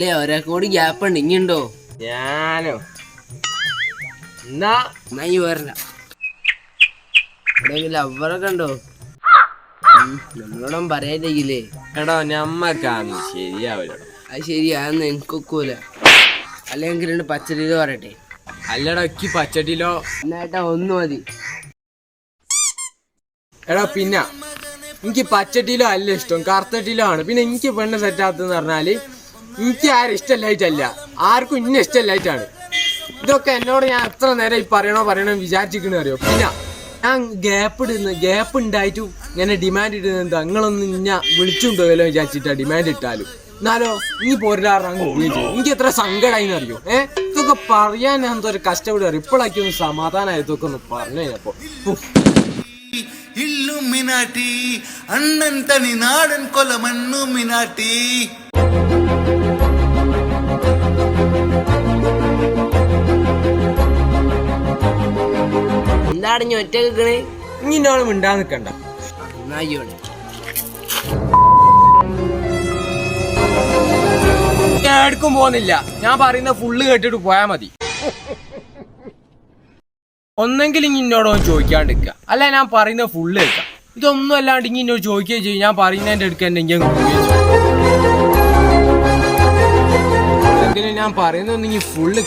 അല്ലേ ഒരാൾക്ക് കൂടി ഗ്യാപ്പ് ഉണ്ട് ഇനിയുണ്ടോ? ഞാനോ എന്നാ ഈ വരണ്ട അവരൊക്കെ ഉണ്ടോ? നമ്മളോടും പറയാതിരിക്കില്ലേ? എടോ ഞമ്മക്കാന്ന് ശരിയാവില്ല. അത് ശരിയാന്ന് എനിക്കൊക്കൂല. അല്ലെങ്കിൽ രണ്ട് പച്ചടിയിലോ പറയട്ടെ. അല്ലടാ എനിക്ക് പച്ചടിയിലോ എന്നാട്ടാ ഒന്ന് മതി. എടാ പിന്നെ എനിക്ക് പച്ചട്ടിയിലോ അല്ല ഇഷ്ടം, കറുത്തട്ടിയിലോ ആണ്. പിന്നെ എനിക്ക് പെണ്ണ് സെറ്റാത്തെന്ന് പറഞ്ഞാല് എനിക്ക് ആരും ഇഷ്ടമല്ലായിട്ടല്ല, ആർക്കും ഇന്ന ഇഷ്ടമല്ലായിട്ടാണ്. ഇതൊക്കെ എന്നോട് ഞാൻ എത്ര നേരം ഈ പറയണോ വിചാരിച്ചിരിക്കണ അറിയോ. പിന്നെ ഞാൻ ഗ്യാപ്പ് ഉണ്ടായിട്ടും ഇങ്ങനെ ഡിമാൻഡ് ഇടുന്നത് എന്താ, നിങ്ങളൊന്നും ഇന്നെ വിളിച്ചുണ്ടോയല്ലോ വിചാരിച്ചിട്ടാ ഡിമാൻഡ് ഇട്ടാലും. എന്നാലോ ഇനി പോരാറങ്ങ് പോവുകയും ചെയ്യും. എനിക്ക് എത്ര സങ്കടമായിന്ന് അറിയോ. ഇതൊക്കെ പറയാൻ ഞാൻ എന്തോ ഒരു കഷ്ടപ്പെട്ട് അറിയും. ഇപ്പോഴാക്കി ഒന്ന് സമാധാനമായതൊക്കെ ഒന്ന് പറഞ്ഞു കഴിഞ്ഞപ്പോ ഇല്ലുമിനാട്ടി അണ്ണൻ തനി നാടൻ കൊല മണ്ണുമിനാട്ടി. എന്താണ് ഞാൻ ഒറ്റ കേക്കണേ? ഇങ്ങനോളം മിണ്ടാ നിക്കണ്ട. എന്നായിക്കോട്ടെ. എടുക്കും പോകുന്നില്ല, ഞാൻ പറയുന്ന ഫുള്ള് കേട്ടിട്ട് പോയാ മതി. ഒന്നെങ്കിൽ ഇന്നോടോ ചോദിക്കാണ്ടിരിക്കുക, അല്ല ഞാൻ പറയുന്ന ഫുള്ള് കേൾക്കാം. ഇതൊന്നും അല്ലാണ്ട് ഇന്നോട് ചോദിക്കുകയും ചെയ്യും, ഞാൻ പറയുന്നതിന്റെ എടുക്കാൻ ഞാൻ പറയുന്നൊന്നെങ്കിൽ ഫുള്ള്